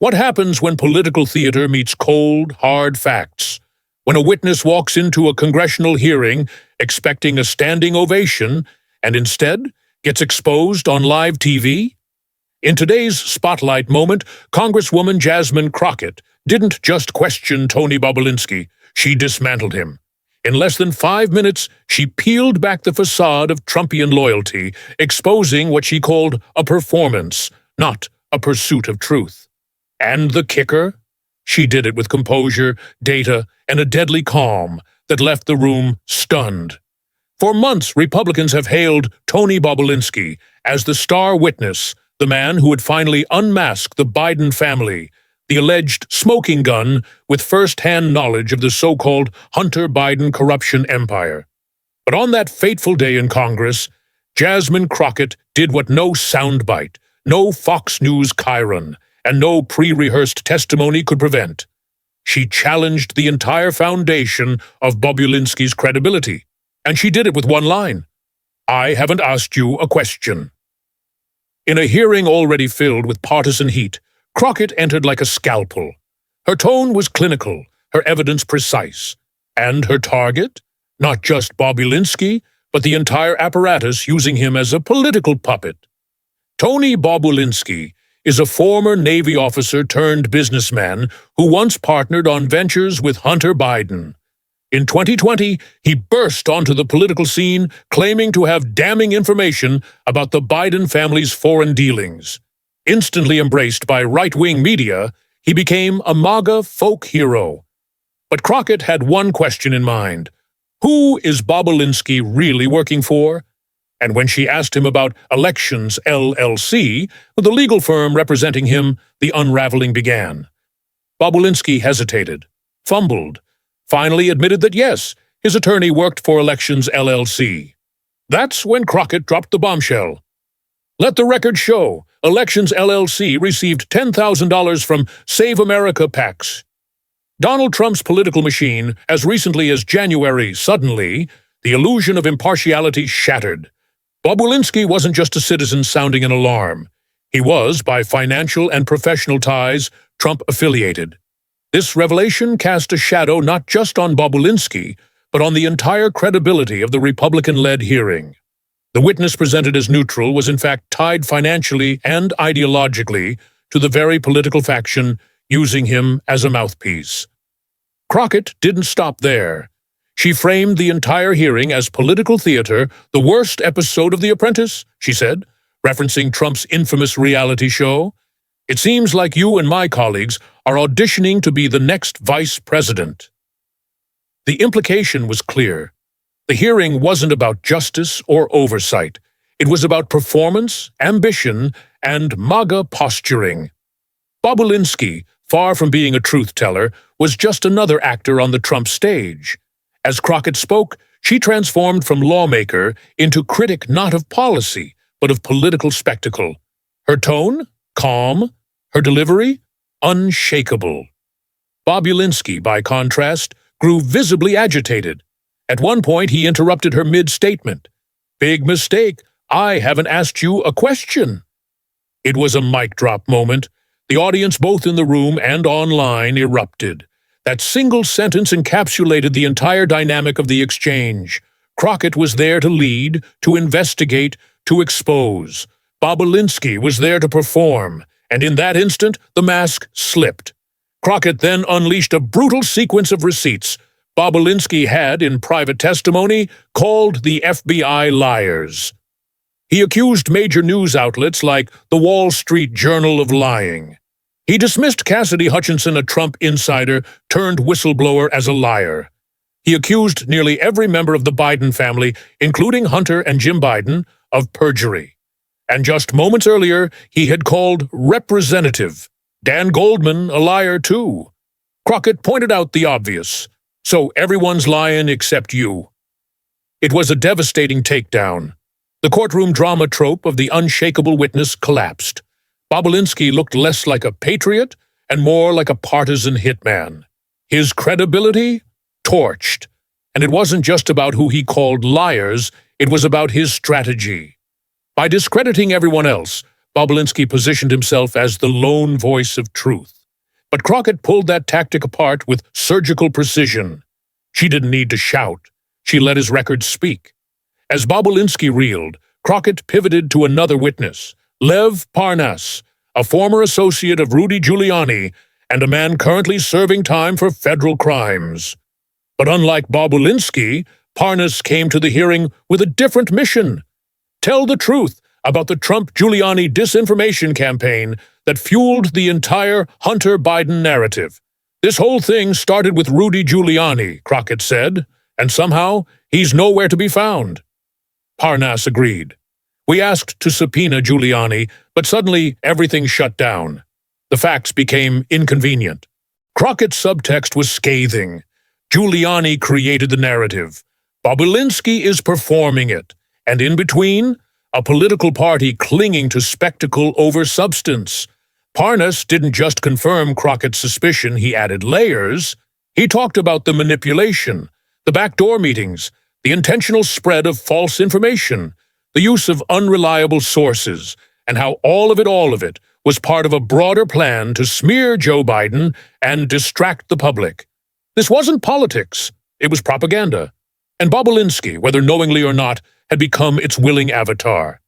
What happens when political theater meets cold, hard facts? When a witness walks into a congressional hearing expecting a standing ovation and instead gets exposed on live TV? In today's spotlight moment, Congresswoman Jasmine Crockett didn't just question Tony Bobulinski, she dismantled him. In less than 5 minutes, she peeled back the facade of Trumpian loyalty, exposing what she called a performance, not a pursuit of truth. And the kicker? She did it with composure, data, and a deadly calm that left the room stunned. For months, Republicans have hailed Tony Bobulinski as the star witness, the man who would finally unmask the Biden family, the alleged smoking gun with first-hand knowledge of the so-called Hunter Biden corruption empire. But on that fateful day in Congress, Jasmine Crockett did what no soundbite, no Fox News chyron, and no pre-rehearsed testimony could prevent. She challenged the entire foundation of Bobulinski's credibility, and she did it with one line: "I haven't asked you a question." In a hearing already filled with partisan heat, Crockett entered like a scalpel. Her tone was clinical, her evidence precise, and her target? Not just Bobulinski, but the entire apparatus using him as a political puppet. Tony Bobulinski is a former Navy officer turned businessman who once partnered on ventures with Hunter Biden. In 2020, he burst onto the political scene claiming to have damning information about the Biden family's foreign dealings. Instantly embraced by right-wing media, he became a MAGA folk hero. But Crockett had one question in mind: who is Bobulinski really working for? And when she asked him about Elections LLC, the legal firm representing him, the unraveling began. Bobulinski hesitated, fumbled, finally admitted that yes, his attorney worked for Elections LLC. That's when Crockett dropped the bombshell. Let the record show, Elections LLC received $10,000 from Save America PACs. Donald Trump's political machine, as recently as January, suddenly, the illusion of impartiality shattered. Bobulinski wasn't just a citizen sounding an alarm. He was, by financial and professional ties, Trump-affiliated. This revelation cast a shadow not just on Bobulinski, but on the entire credibility of the Republican-led hearing. The witness presented as neutral was in fact tied financially and ideologically to the very political faction using him as a mouthpiece. Crockett didn't stop there. She framed the entire hearing as political theater, the worst episode of The Apprentice, she said, referencing Trump's infamous reality show. It seems like you and my colleagues are auditioning to be the next vice president. The implication was clear. The hearing wasn't about justice or oversight. It was about performance, ambition, and MAGA posturing. Bobulinski, far from being a truth-teller, was just another actor on the Trump stage. As Crockett spoke, she transformed from lawmaker into critic not of policy, but of political spectacle. Her tone? Calm. Her delivery? Unshakable. Bobulinski, by contrast, grew visibly agitated. At one point, he interrupted her mid-statement. "Big mistake. I haven't asked you a question." It was a mic-drop moment. The audience, both in the room and online, erupted. That single sentence encapsulated the entire dynamic of the exchange. Crockett was there to lead, to investigate, to expose. Bobulinski was there to perform, and in that instant, the mask slipped. Crockett then unleashed a brutal sequence of receipts. Bobulinski had, in private testimony, called the FBI liars. He accused major news outlets like the Wall Street Journal of lying. He dismissed Cassidy Hutchinson, a Trump insider turned whistleblower, as a liar. He accused nearly every member of the Biden family, including Hunter and Jim Biden, of perjury. And just moments earlier, he had called Representative Dan Goldman a liar too. Crockett pointed out the obvious. So everyone's lying except you. It was a devastating takedown. The courtroom drama trope of the unshakable witness collapsed. Bobulinski looked less like a patriot and more like a partisan hitman. His credibility? Torched. And it wasn't just about who he called liars, it was about his strategy. By discrediting everyone else, Bobulinski positioned himself as the lone voice of truth. But Crockett pulled that tactic apart with surgical precision. She didn't need to shout. She let his records speak. As Bobulinski reeled, Crockett pivoted to another witness, Lev Parnas, a former associate of Rudy Giuliani and a man currently serving time for federal crimes. But unlike Bobulinski, Parnas came to the hearing with a different mission: tell the truth about the Trump-Giuliani disinformation campaign that fueled the entire Hunter Biden narrative. This whole thing started with Rudy Giuliani, Crockett said, and somehow he's nowhere to be found. Parnas agreed. We asked to subpoena Giuliani, but suddenly everything shut down. The facts became inconvenient. Crockett's subtext was scathing. Giuliani created the narrative. Bobulinski is performing it. And in between, a political party clinging to spectacle over substance. Parnas didn't just confirm Crockett's suspicion, he added layers. He talked about the manipulation, the backdoor meetings, the intentional spread of false information, the use of unreliable sources, and how all of it was part of a broader plan to smear Joe Biden and distract the public. This wasn't politics, it was propaganda. And Bobulinski, whether knowingly or not, had become its willing avatar.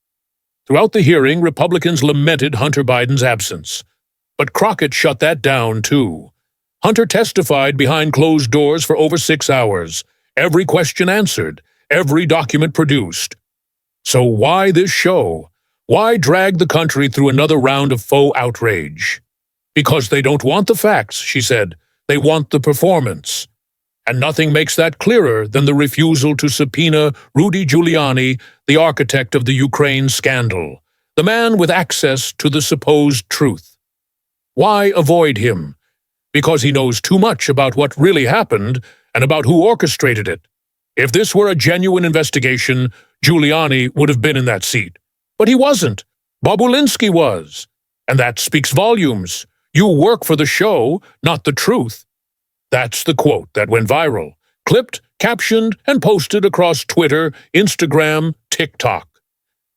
Throughout the hearing, Republicans lamented Hunter Biden's absence. But Crockett shut that down, too. Hunter testified behind closed doors for over 6 hours, every question answered, every document produced. So why this show? Why drag the country through another round of faux outrage? Because they don't want the facts, she said. They want the performance. And nothing makes that clearer than the refusal to subpoena Rudy Giuliani, the architect of the Ukraine scandal, the man with access to the supposed truth. Why avoid him? Because he knows too much about what really happened and about who orchestrated it. If this were a genuine investigation, Giuliani would have been in that seat. But he wasn't. Bobulinski was. And that speaks volumes. You work for the show, not the truth. That's the quote that went viral, clipped, captioned, and posted across Twitter, Instagram, TikTok.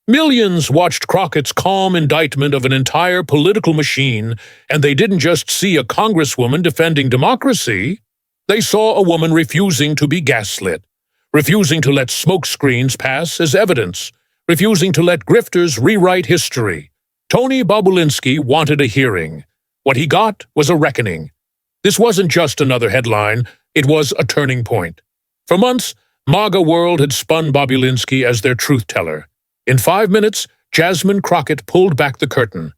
Millions watched Crockett's calm indictment of an entire political machine, and they didn't just see a congresswoman defending democracy. They saw a woman refusing to be gaslit, refusing to let smokescreens pass as evidence, refusing to let grifters rewrite history. Tony Bobulinski wanted a hearing. What he got was a reckoning. This wasn't just another headline, it was a turning point. For months, MAGA world had spun Bobulinski as their truth-teller. In 5 minutes, Jasmine Crockett pulled back the curtain.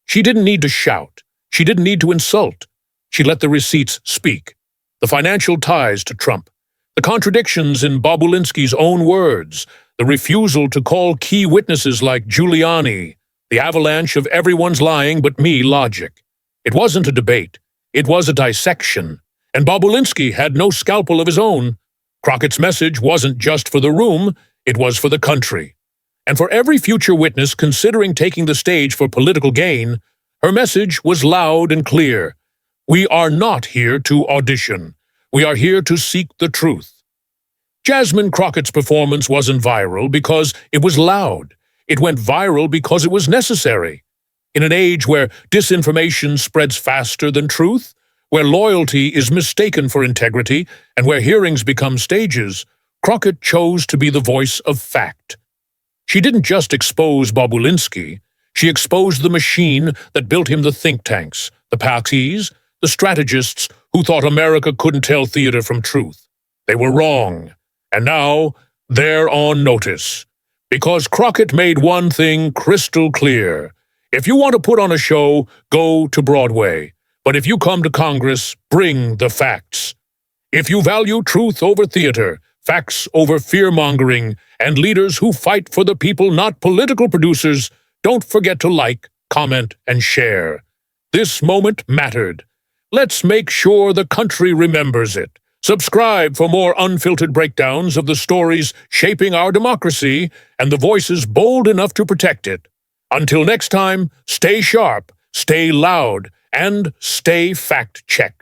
She didn't need to shout. She didn't need to insult. She let the receipts speak. The financial ties to Trump, the contradictions in Bobulinski's own words, the refusal to call key witnesses like Giuliani, the avalanche of everyone's lying but me logic. It wasn't a debate. It was a dissection, and Bobulinski had no scalpel of his own. Crockett's message wasn't just for the room, it was for the country. And for every future witness considering taking the stage for political gain, her message was loud and clear. We are not here to audition. We are here to seek the truth. Jasmine Crockett's performance wasn't viral because it was loud. It went viral because it was necessary. In an age where disinformation spreads faster than truth, where loyalty is mistaken for integrity, and where hearings become stages, Crockett chose to be the voice of fact. She didn't just expose Bobulinski, she exposed the machine that built him the think tanks, the partis, the strategists who thought America couldn't tell theater from truth. They were wrong, and now they're on notice. Because Crockett made one thing crystal clear. If you want to put on a show, go to Broadway. But if you come to Congress, bring the facts. If you value truth over theater, facts over fear-mongering, and leaders who fight for the people, not political producers, don't forget to like, comment, and share. This moment mattered. Let's make sure the country remembers it. Subscribe for more unfiltered breakdowns of the stories shaping our democracy and the voices bold enough to protect it. Until next time, stay sharp, stay loud, and stay fact-checked.